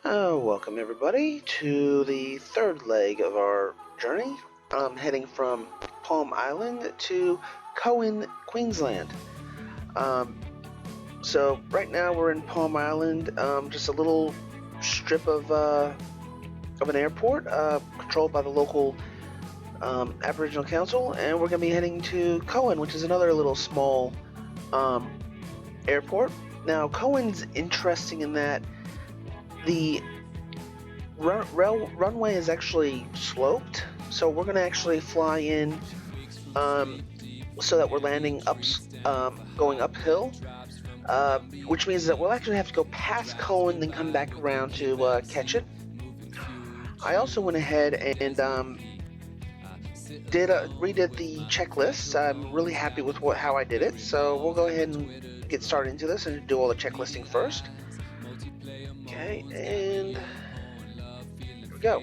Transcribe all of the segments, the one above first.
Welcome everybody to the third leg of our journey. I'm heading from Palm Island to Coen, Queensland. So right now we're in Palm Island, just a little strip of an airport controlled by the local Aboriginal Council, and we're going to be heading to Coen, which is another little small airport. Now Coen's interesting in that the runway is actually sloped, so we're going to actually fly in so that we're landing going uphill, which means that we'll actually have to go past Colin and then come back around to catch it. I also went ahead and redid the checklist. I'm really happy with how I did it, so we'll go ahead and get started into this and do all the checklisting first. Okay, and here we go.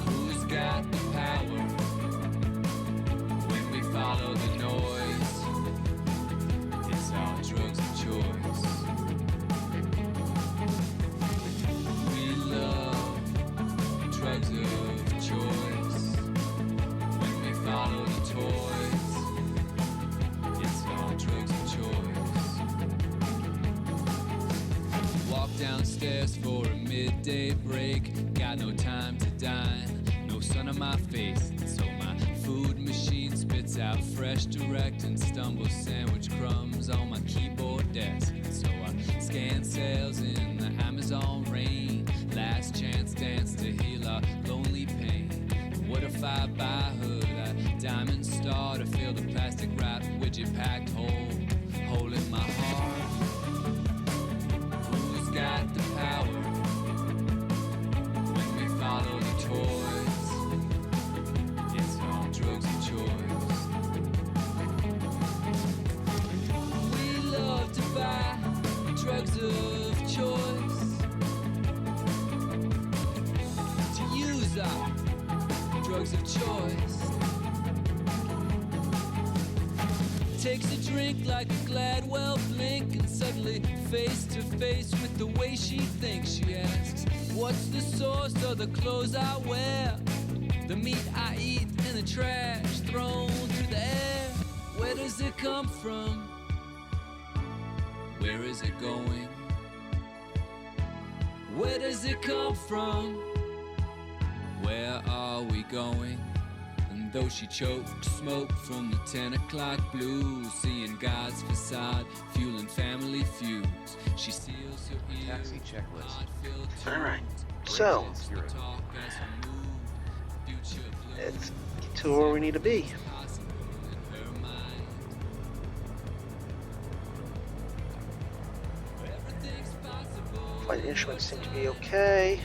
Who's got the power when we follow the noise? It's our drugs of choice. We love drugs of choice when we follow the toys. It's our drugs of choice. Walk downstairs for a midday break. Got no time to dine, no sun on my face. So my food machine spits out fresh, direct, and stumbles sandwich crumbs on my keyboard desk. So I scan sales in the Amazon rain. Last chance dance to heal our lonely pain. What if I buy hood, a diamond star to fill the plastic wrap widget packed hole in my heart? Got the power when we follow the toys. It's all drugs of choice. We love to buy drugs of choice, to use our drugs of choice. Takes a drink like a Gladwell blink, and suddenly face to face with the way she thinks. She asks, what's the source of the clothes I wear? The meat I eat in the trash thrown through the air. Where does it come from? Where is it going? Where does it come from? Where are we going? And though she choked smoke from the 10 o'clock blues, seeing God's facade, fueling family feuds, she seals her ears. Taxi checklist. Alright, so let's get to where we need to be. Flight instruments seem to be okay.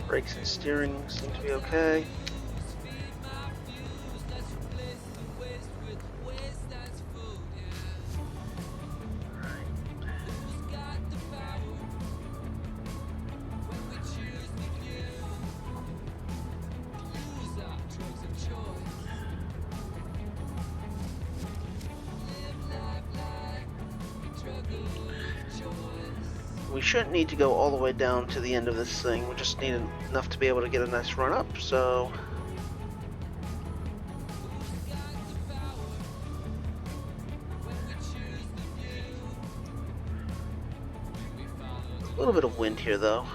Brakes and steering seem to be okay. We shouldn't need to go all the way down to the end of this thing. We just need enough to be able to get a nice run up, so a little bit of wind here though.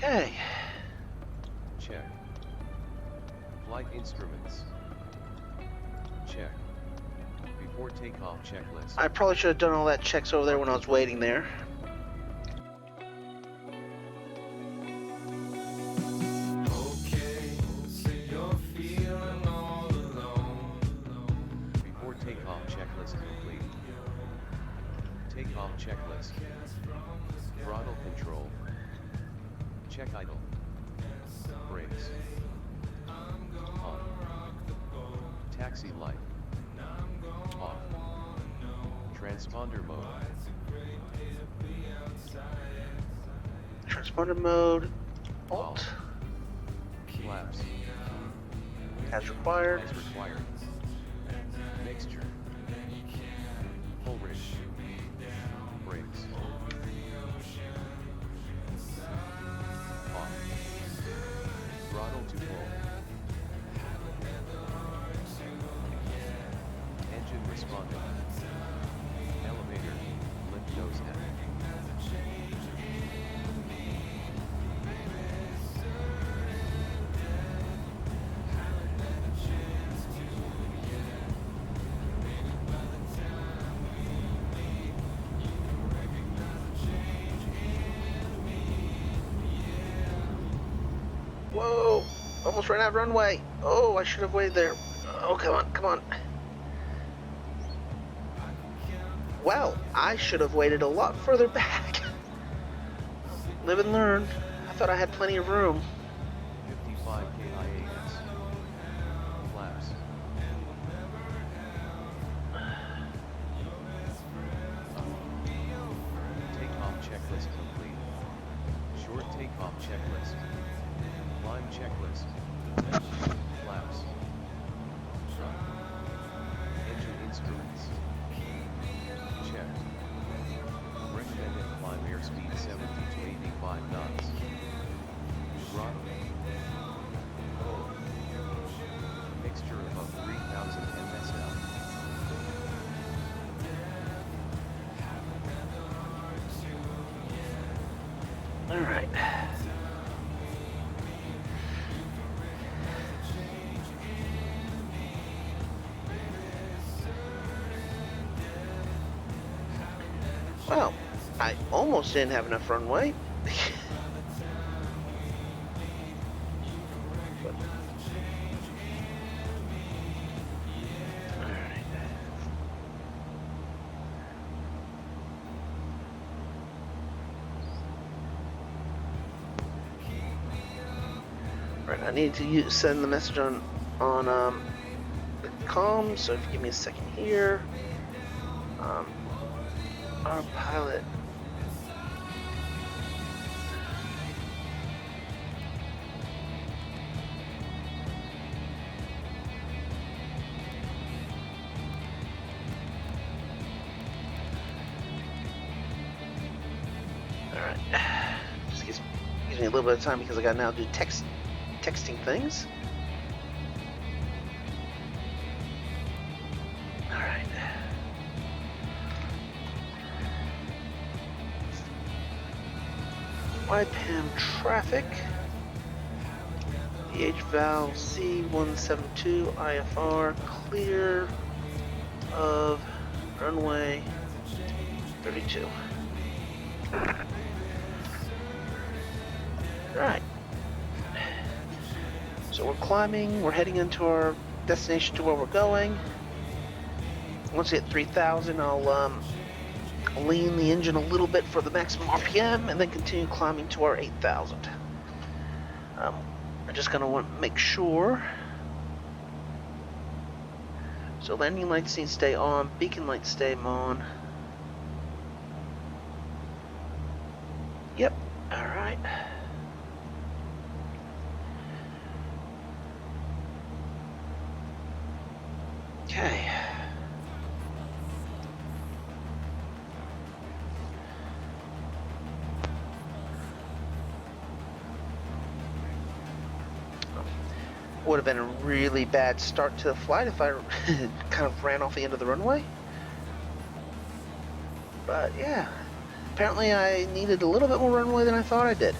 Okay. Check. Flight instruments. Check. Before takeoff checklist. I probably should have done all that checks over there when I was waiting there. Okay, so you're feeling checklist. Throttle control. Check idle. Brakes. On. Taxi light. Off. Transponder mode. Transponder mode. Alt. Flaps. As required. As required. Mixture. Full rig. Brakes. Off. Throttle to full. Engine responding. Elevator. Lift nose head. Whoa! Almost ran out of runway. Oh, I should have waited there. Oh, come on, come on. Well, I should have waited a lot further back. Live and learn. I thought I had plenty of room. 55 KIAS. Flaps. Takeoff checklist complete. Short takeoff checklist. Climb checklist. Flaps. Engine instruments. Check. Recommended climb airspeed 70 to 85 knots. Throttle. Oh. Mixture above 3000 MSL. All right. Well, I almost didn't have enough runway. But, all right. Right, I need to send the message on the comm. So if you give me a second here. Our pilot. All right. Just gives me a little bit of time because I got to now do texting things. All right. YPAM traffic, DH valve C172 IFR clear of runway 32. Right. So we're climbing, we're heading into our destination to where we're going. Once we hit 3,000, I'll lean the engine a little bit for the maximum RPM and then continue climbing to our 8,000. I'm just gonna want to make sure. So landing lights need to stay on, beacon lights stay on. Yep, alright. Okay. Would have been a really bad start to the flight if I kind of ran off the end of the runway. But yeah, apparently I needed a little bit more runway than I thought I did.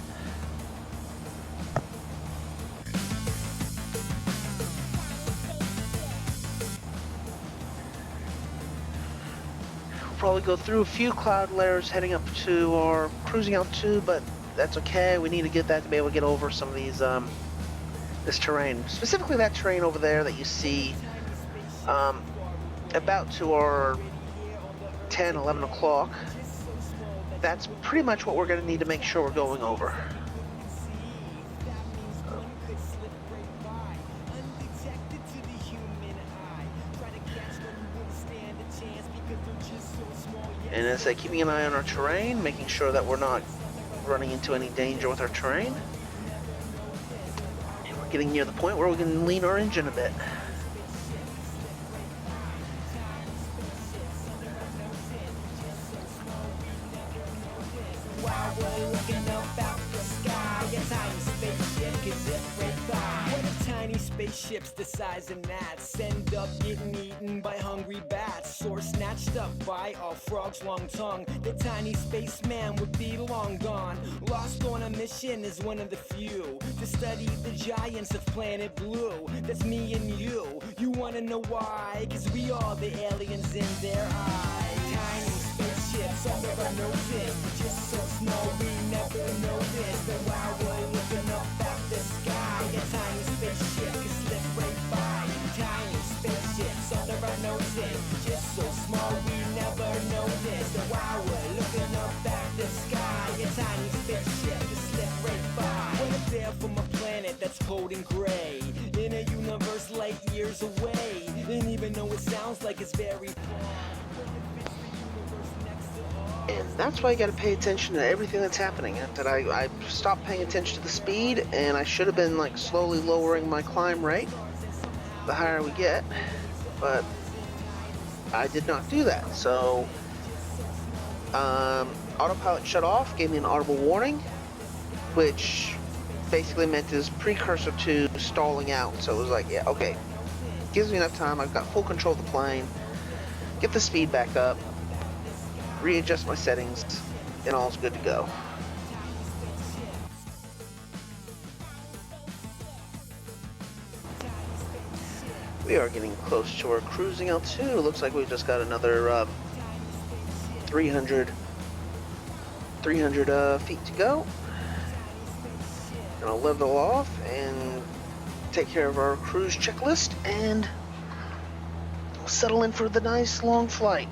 We'll probably go through a few cloud layers heading up to our cruising altitude, but that's okay. We need to get that to be able to get over some of these this terrain, specifically that terrain over there that you see about to our 10, 11 o'clock. that's pretty much what we're going to need to make sure we're going over. And as I say, keeping an eye on our terrain, making sure that we're not running into any danger with our terrain. And we're getting near the point where we can lean our engine a bit. While we're looking up out the sky, a tiny spaceship can zip right by. When the tiny spaceships the size of gnats end up getting eaten by hungry bats, or snatched up by a frog's long tongue, the tiny spaceman would be long gone. Lost on a mission as one of the few to study the giants of planet Blue. That's me and you. You wanna know why? 'Cause we are the aliens in their eyes. Tiny spaceships under our noses, just so small we never noticed. But while we're looking up at the sky, a tiny spaceship can slip right by. Tiny spaceships under our noses, just so small we never noticed. But while we're looking up at the sky, a tiny spaceship can slip right by. When it's there from a planet that's cold and gray, in a universe light years away, and even though it sounds like it's very far, And that's why you got to pay attention to everything that's happening. That I stopped paying attention to the speed, and I should have been like slowly lowering my climb rate the higher we get, but I did not do that. So autopilot shut off, gave me an audible warning, which basically meant is precursor to stalling out. So it was like, yeah, okay, gives me enough time. I've got full control of the plane, get the speed back up, readjust my settings, and all's good to go. We are getting close to our cruising altitude. It looks like we've just got another 300 feet to go. And I'll level off and take care of our cruise checklist, and we'll settle in for the nice long flight.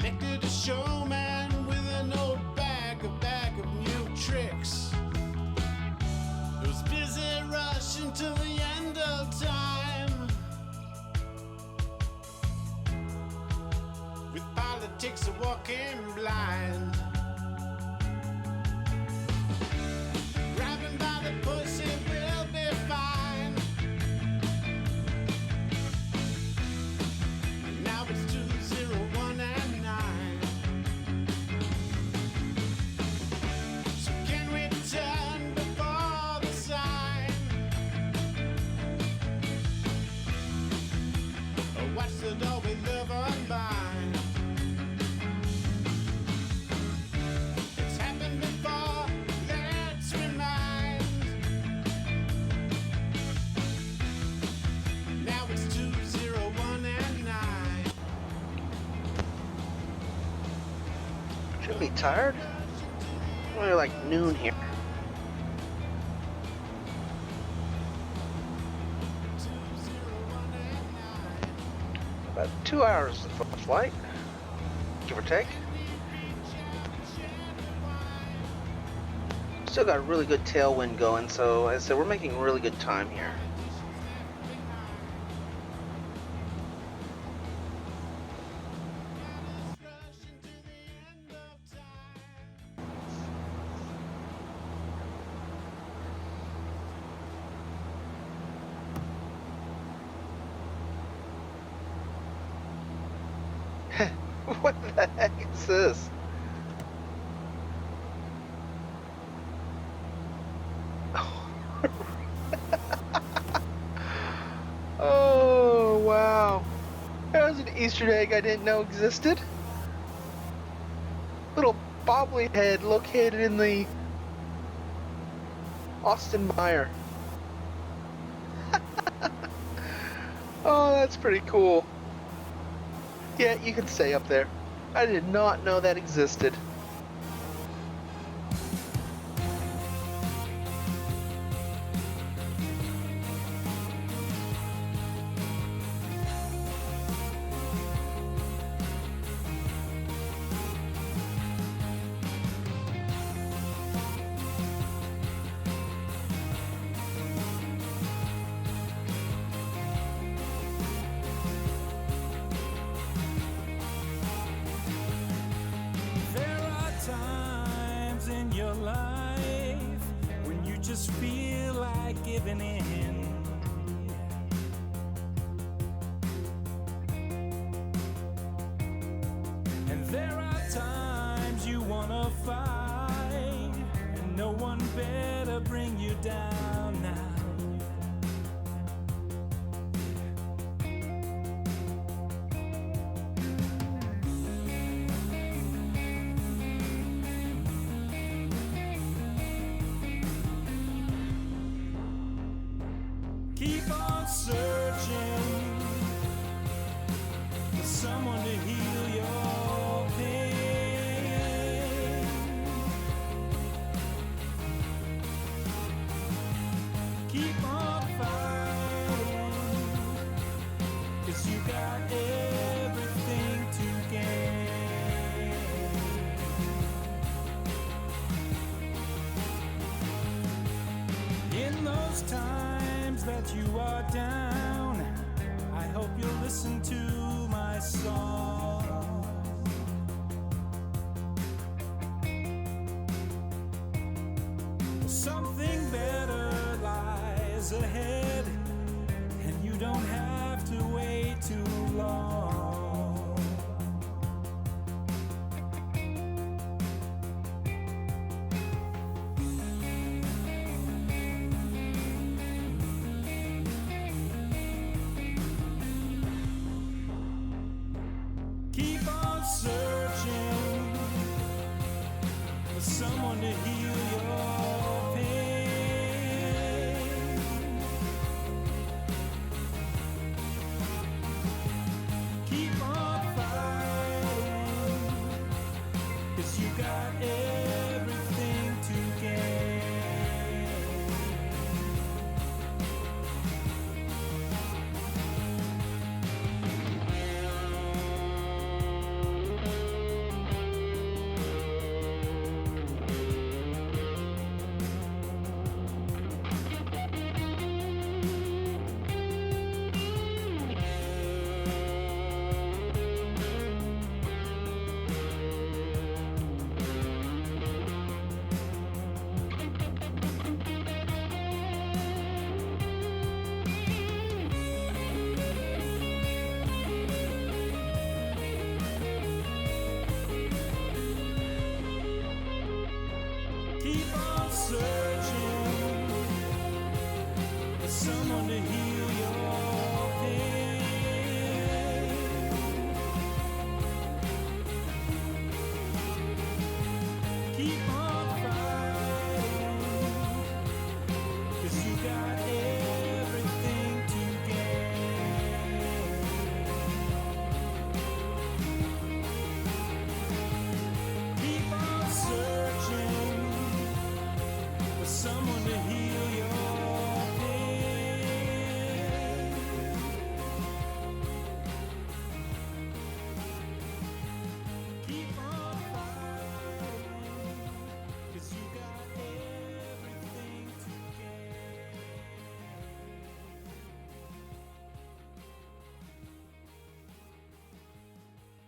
Elected a showman with an old bag of new tricks. It was busy rushing to the end of time. With politics a walking blind. Grabbing by the pussy will be fine. Now it's 2, 0, 1 and 9. So can we turn before the sign? Or watch the door we live unbind? It's happened before, let's remind. Now it's 2, 0, 1 and 9. Shouldn't be tired. Only like noon here. About 2 hours for the flight, give or take. Still got a really good tailwind going, so as I said, we're making really good time here. What the heck is this? Oh, wow. There's an Easter egg I didn't know existed. Little bobbly head located in the Austin Mire. Oh, that's pretty cool. Yeah, you can stay up there. I did not know that existed. Just feel like giving in. And there are times you wanna fight, and no one better bring you down now. Keep on searching for someone to heal your pain. Keep on fighting, 'cause you got everything to gain. In those times that you are down, I hope you'll listen to my song. Something better lies ahead, and you don't have to wait too long. Keep on searching for someone to heal your pain. Keep on fighting, 'cause you got everything to gain. searching for someone to heal your pain. Keep on fighting, 'cause you got everything to gain. Keep on searching for someone to heal your pain. Keep on fighting, 'cause you got everything to gain.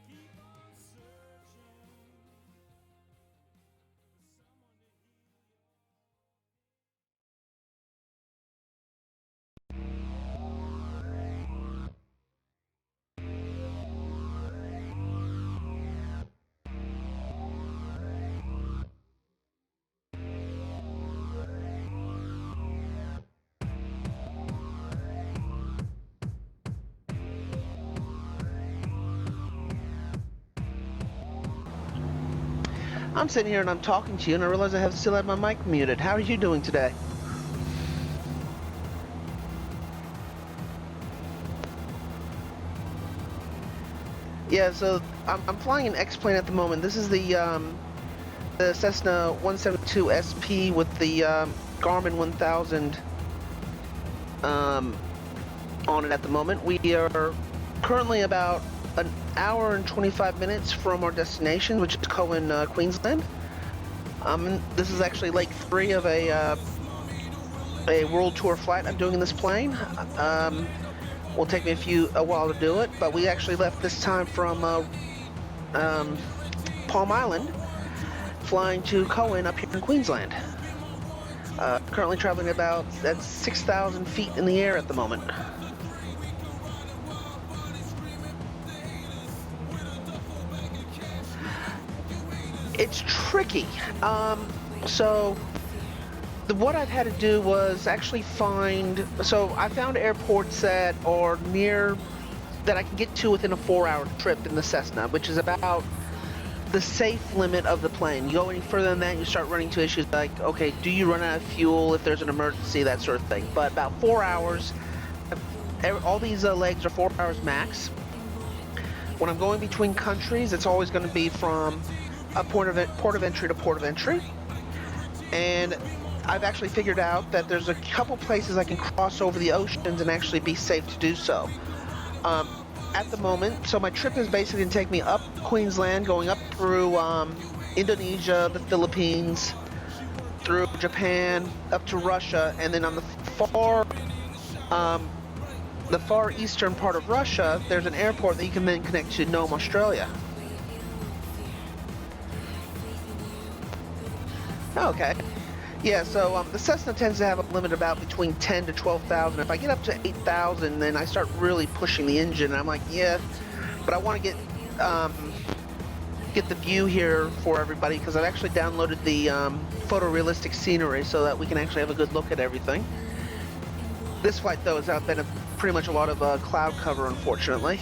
Keep on searching for someone to heal. I'm sitting here and I'm talking to you, and I realize I still have my mic muted. How are you doing today? Yeah, so I'm flying an X-plane at the moment. This is the Cessna 172 SP with the Garmin 1000 on it at the moment. We are currently about an hour and 25 minutes from our destination, which is Coen, Queensland. This is actually leg 3 of a world tour flight I'm doing in this plane. Will take me a while to do it, but we actually left this time from Palm Island, flying to Coen up here in Queensland. Currently traveling about 6,000 feet in the air at the moment. It's tricky. What I've had to do was actually so I found airports that are near, that I can get to within a 4-hour trip in the Cessna, which is about the safe limit of the plane. You go any further than that, you start running into issues like, okay, do you run out of fuel if there's an emergency, that sort of thing. But about 4 hours, all these legs are 4 hours max. When I'm going between countries, it's always going to be from a port of entry to port of entry. And I've actually figured out that there's a couple places I can cross over the oceans and actually be safe to do so. At the moment, so my trip is basically going to take me up Queensland, going up through Indonesia, the Philippines, through Japan, up to Russia, and then on the far eastern part of Russia, there's an airport that you can then connect to Nome, Australia. Okay. Yeah, so the Cessna tends to have a limit about between 10 to 12,000. If I get up to 8,000, then I start really pushing the engine. And I'm like, yeah, but I want to get the view here for everybody, because I've actually downloaded the photorealistic scenery so that we can actually have a good look at everything. This flight, though, has been pretty much a lot of cloud cover, unfortunately.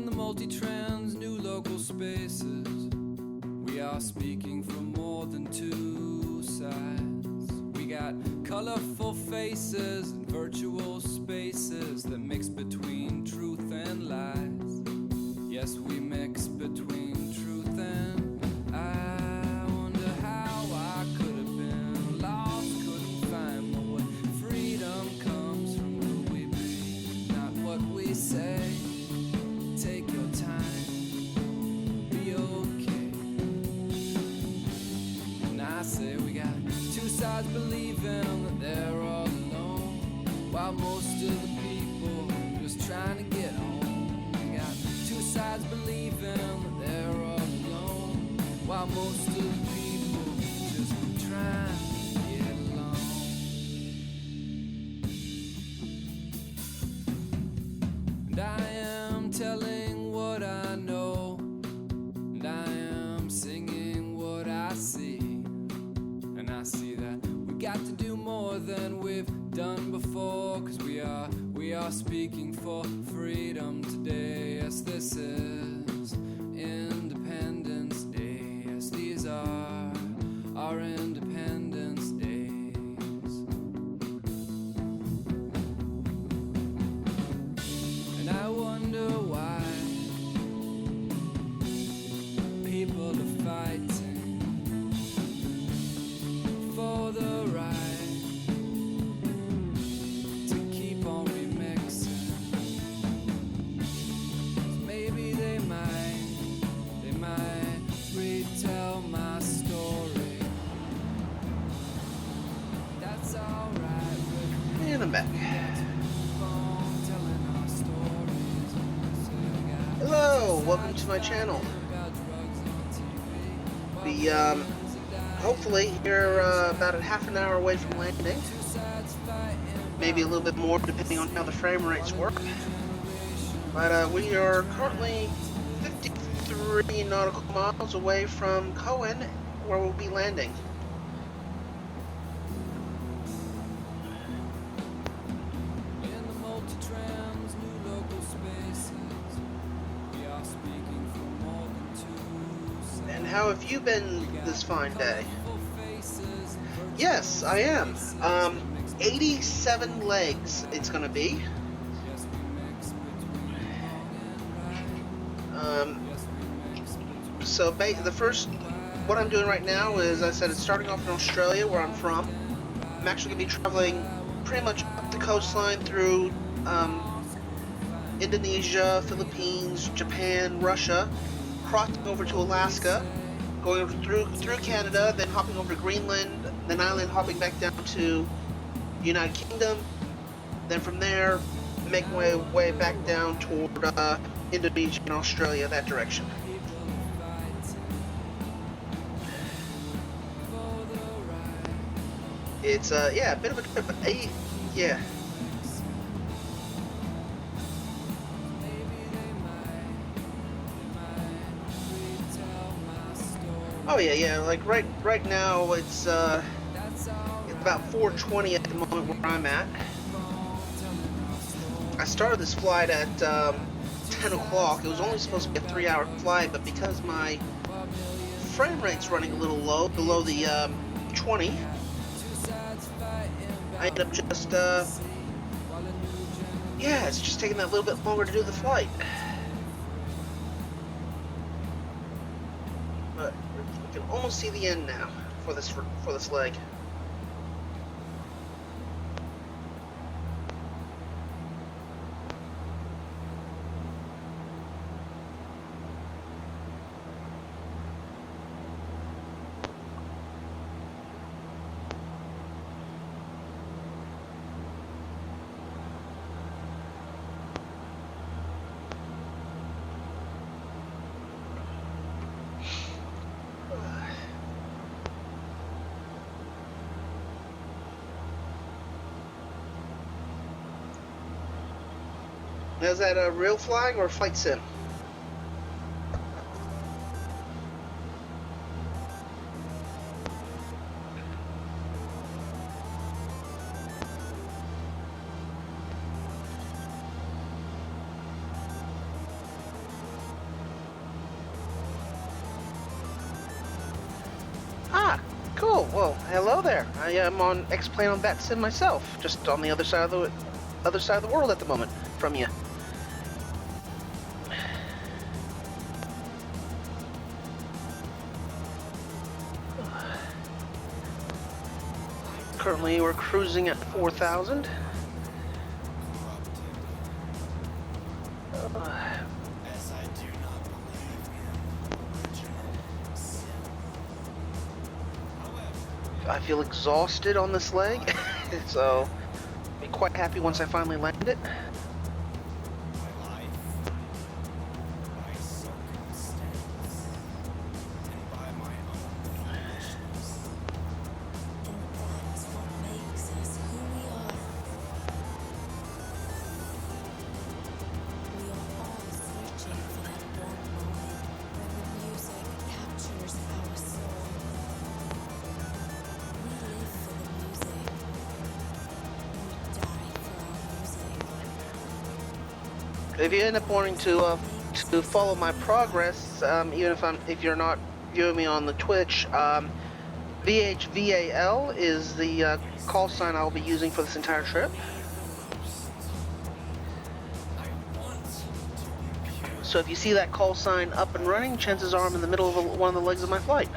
In the multi-trans new local spaces, we are speaking from more than two sides. We got colorful faces and virtual spaces that mix between truth and lies. Yes, we mix between truth and I wonder how I could have been lost, couldn't find my way. Freedom comes from who we be, not what we say. Take your time, be okay. And I say we got two sides believing that they're all alone, while most of the people just trying to get home. We got two sides believing that they're all alone, while most of the people just trying to get along. And I am telling what I know, and I am singing what I see. And I see that we got to do more than we've done before, 'cause we are speaking for freedom today. Yes, this is Independence Day. Yes, these are our Independence Days. And I wonder why people are fighting for the right to keep on remixing. Maybe they might retell my story. That's alright with me. And I'm back. Telling our stories. Hello, welcome to my channel. Hopefully you're about a half an hour away from landing. Maybe a little bit more depending on how the frame rates work. But we are currently 53 nautical miles away from Coen, where we'll be landing. In the multi-trans new local spaces, we are speaking for more than two sides. And how have you been this fine day? Yes, I am. 87 legs it's gonna be. So what I'm doing right now is, I said, it's starting off in Australia, where I'm from. I'm actually gonna be traveling pretty much up the coastline through Indonesia, Philippines, Japan, Russia, crossing over to Alaska, going through Canada, then hopping over to Greenland, then hopping back down to the United Kingdom, then from there making my way back down toward Indonesia and Australia, that direction. It's yeah, a bit of a trip, but yeah. Oh yeah, like right now it's about 4:20 at the moment where I'm at. I started this flight at 10 o'clock. It was only supposed to be a 3-hour flight, but because my frame rate's running a little low, below the 20, I ended up just yeah, it's just taking that little bit longer to do the flight. But we can almost see the end now for this leg. Now, is that a real flying or a flight sim? Oh, well, hello there. I am on X-Plane on Vatsim myself, just on the other side of the world at the moment from you. Currently, we're cruising at 4,000. I feel exhausted on this leg, so I'll be quite happy once I finally land it. If you end up wanting to follow my progress, even if you're not viewing me on the Twitch, VHVAL is the call sign I'll be using for this entire trip. So if you see that call sign up and running, chances are I'm in the middle of one of the legs of my flight.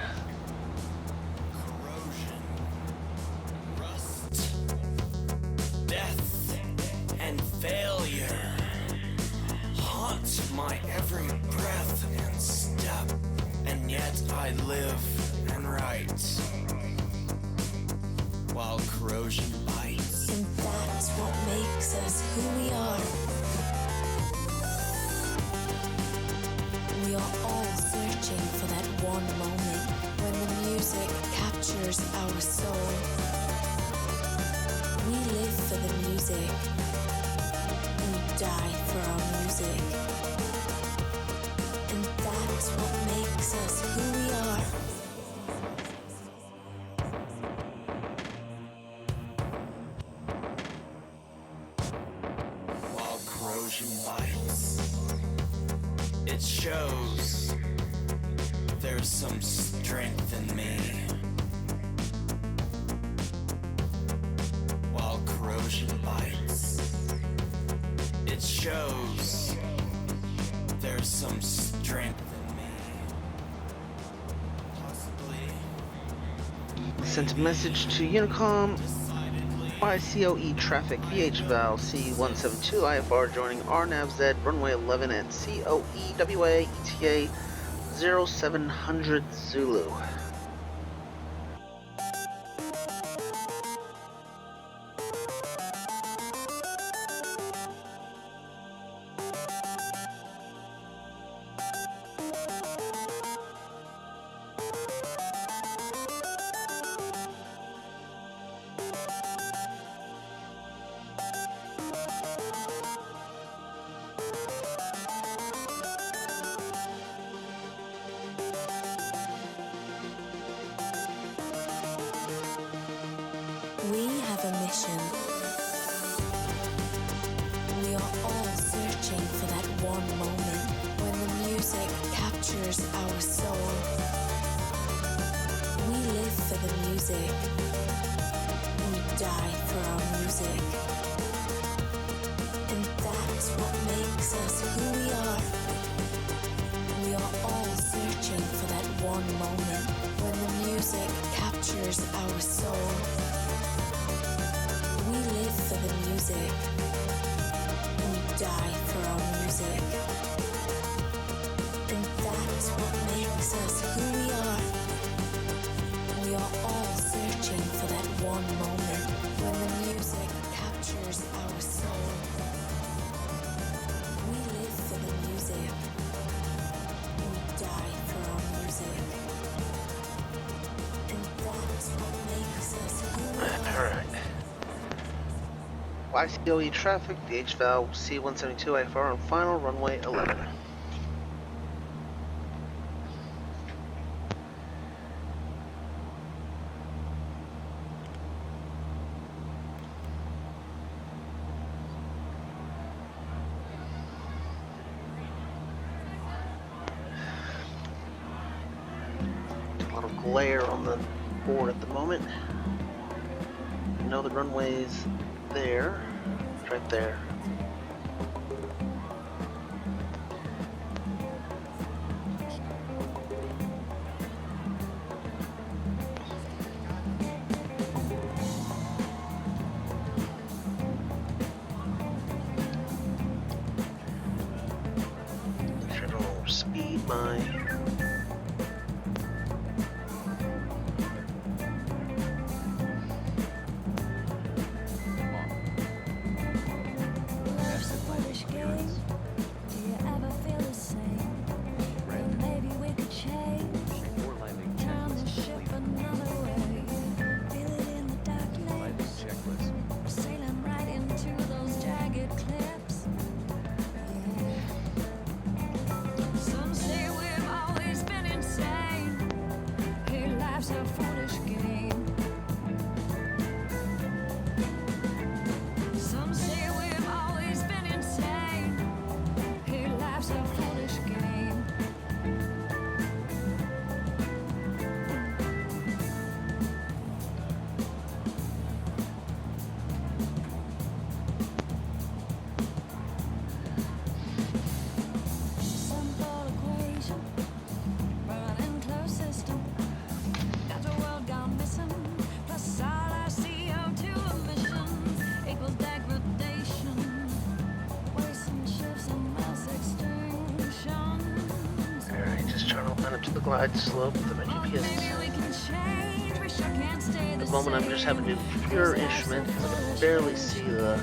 Death and failure haunt my every breath and step, and yet I live and write while corrosion bites. And that's what makes us who we are. We are all searching for that one moment when the music captures our soul. We live for the music. We die for our music. And that's what makes us who we are. While corrosion bites, it shows there's some strength in me. While corrosion bites, it shows there's some strength in me. Possibly Sent a message to Unicom. YCOE traffic VHVAL C172 IFR joining RNAVZ runway 11 at COEWA ETA 0700 Zulu. We have a mission. We are all searching for that one moment when the music captures our soul. We live for the music. We die for our music. And that's what makes us who we are. We are all searching for that one moment when the music captures our soul. We live for the music. We die for our music. And that's what makes us who we are. We are all searching for that one moment when the music captures our soul. We live for the music. We die for our music. And that's what makes us who we are. Alright. YCOE traffic, VHVAL C172 IFR on final runway 11. A lot of glare on the forward at the moment. I know the runway's there. It's right there. Speed my glide slope with my GPS. At the moment I'm just having to do pure instrument because I can barely see the...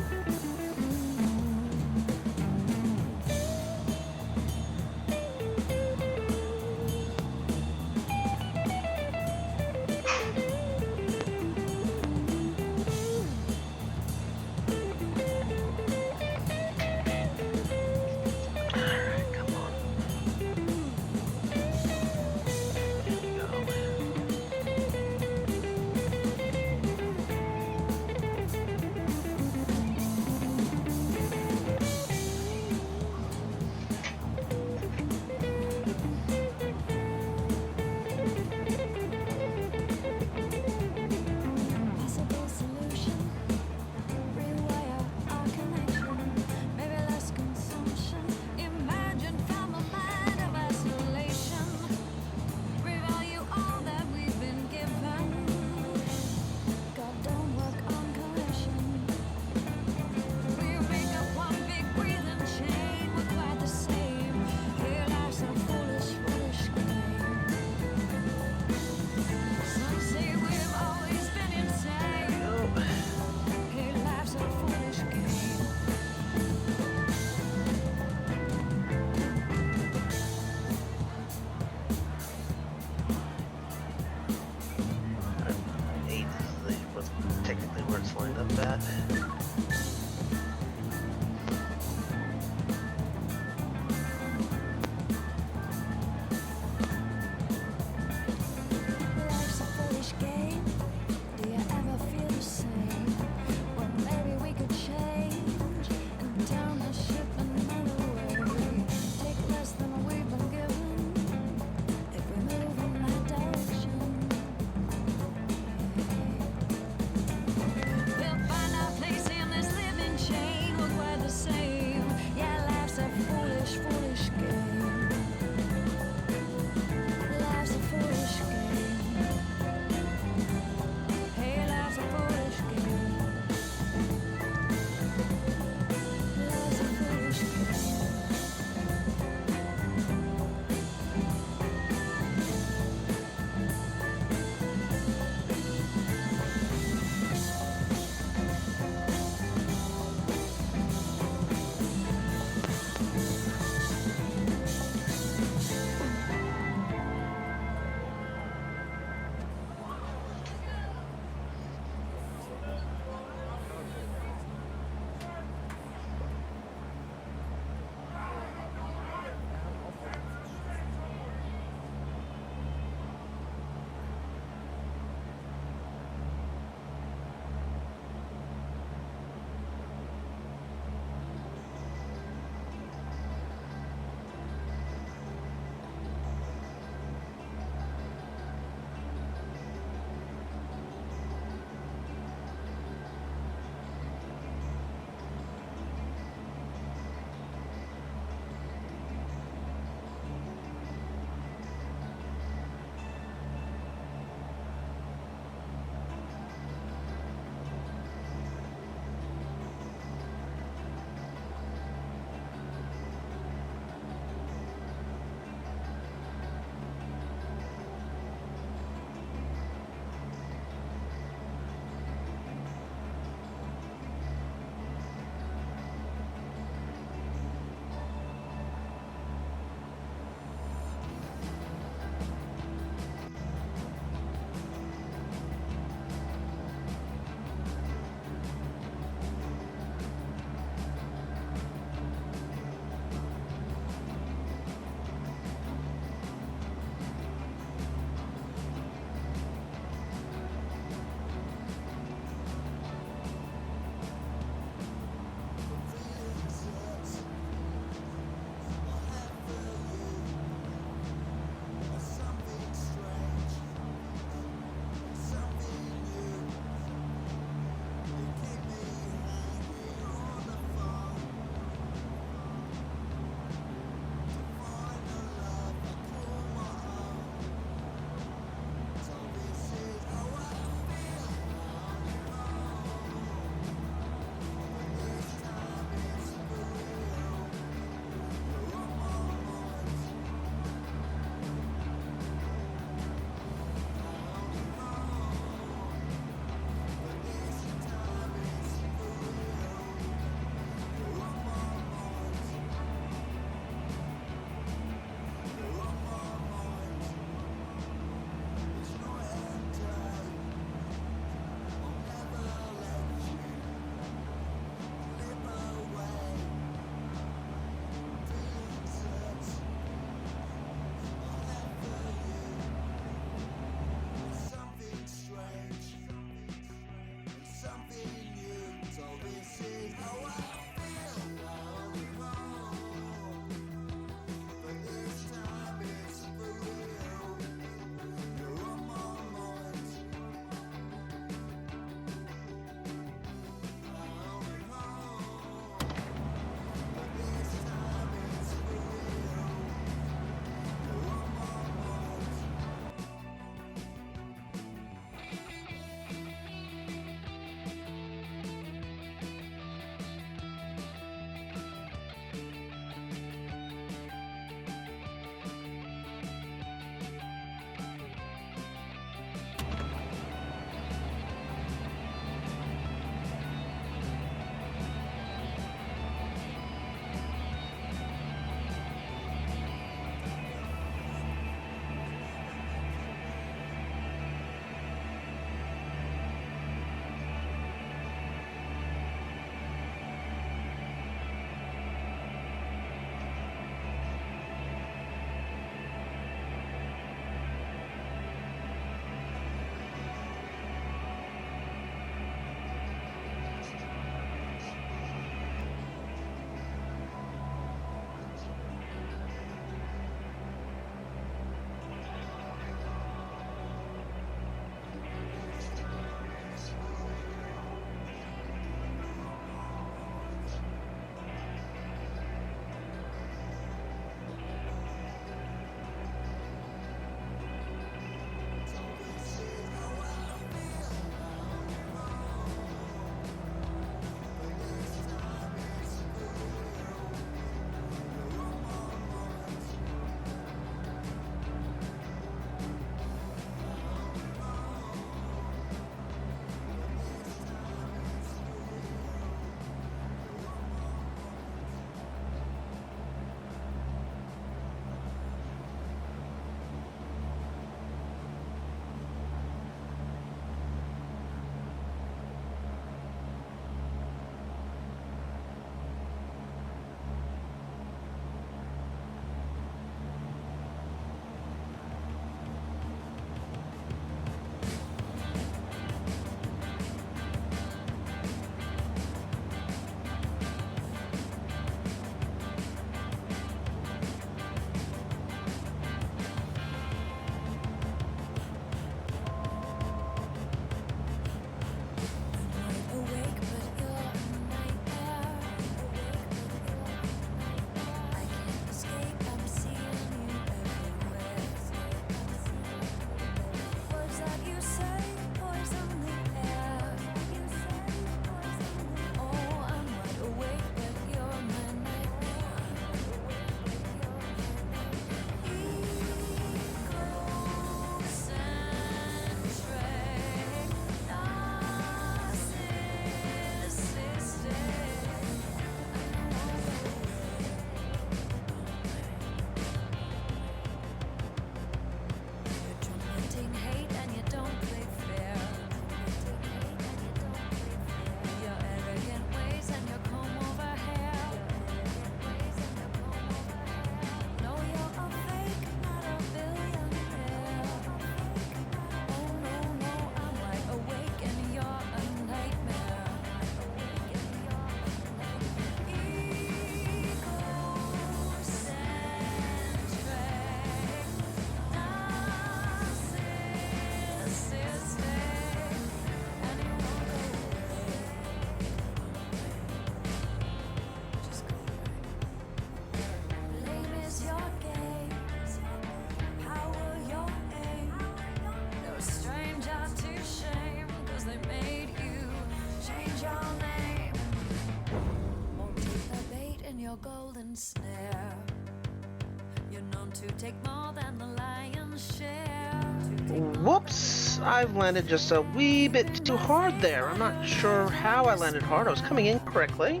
Whoops! I've landed just a wee bit too hard there. I'm not sure how I landed hard. I was coming in correctly.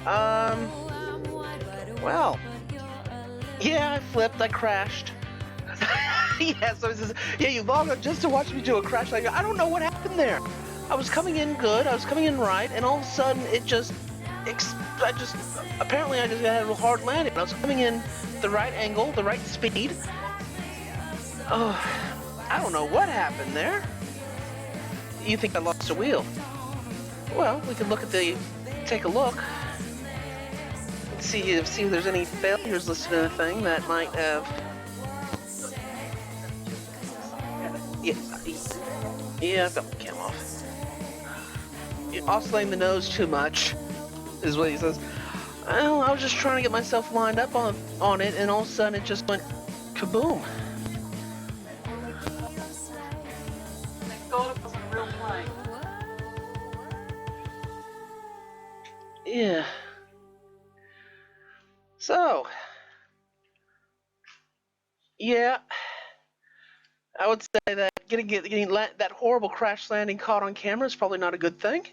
Well. Yeah, I flipped. I crashed. Yeah, so it says, yeah, you logged on just to watch me do a crash. Like, I don't know what happened there. I was coming in good. I was coming in right, and all of a sudden, it just... Apparently, I just had a hard landing. I was coming in the right angle, the right speed. Oh, I don't know what happened there. You think I lost a wheel? Well, we can take a look. See if there's any failures listed in the thing that might have. Yeah, I've got my cam off. You're oscillating the nose too much, is what he says. Well, I was just trying to get myself lined up on it, and all of a sudden it just went kaboom. Yeah. So, yeah, I would say that getting that horrible crash landing caught on camera is probably not a good thing.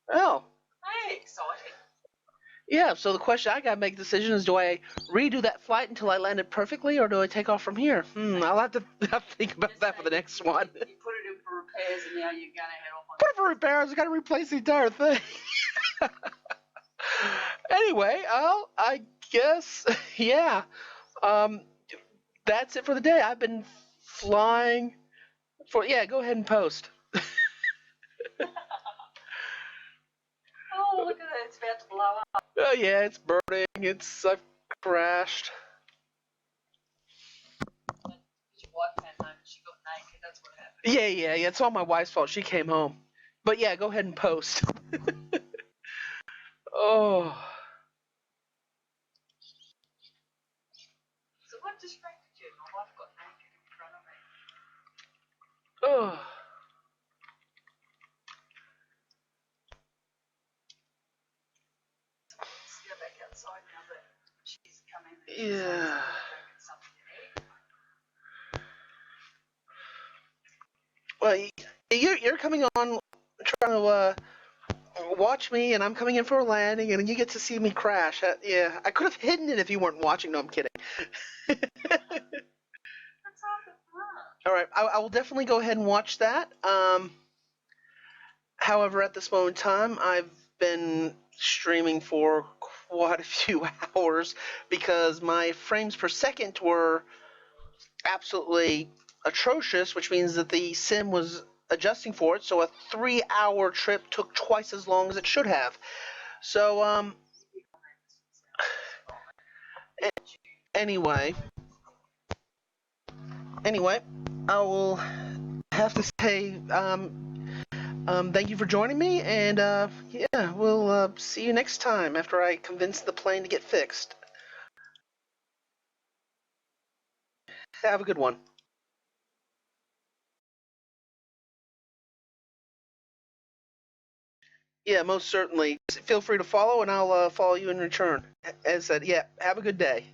Well. Hey, exciting. Yeah, so the question I gotta make a decision is, do I redo that flight until I landed perfectly, or do I take off from here? I'll have to think about that for the next one. You put it in for repairs and now you're gonna head off on Put it for repairs, I gotta replace the entire thing. Anyway, I guess, yeah. That's it for the day. I've been flying yeah, go ahead and post. Oh, look at that, it's about to blow up. Oh yeah, it's burning, I've crashed. Your wife came home and she got naked, that's what happened. Yeah, it's all my wife's fault. She came home. But yeah, go ahead and post. Oh. So what distracted you? My wife got naked in front of me. Oh. Let's go back outside now that she's come in. Yeah. Something to eat. Well, you're coming on trying to watch me, and I'm coming in for a landing, and you get to see me crash. Yeah, I could have hidden it if you weren't watching. No, I'm kidding. That's all the fun. All right, I will definitely go ahead and watch that. However, at this moment in time, I've been streaming for quite a few hours because my frames per second were absolutely atrocious, which means that the sim was adjusting for it, so a 3-hour trip took twice as long as it should have. So, anyway, I will have to say, thank you for joining me, and, yeah, we'll, see you next time after I convince the plane to get fixed. Have a good one. Yeah, most certainly. Feel free to follow, and I'll follow you in return. As said, yeah, have a good day.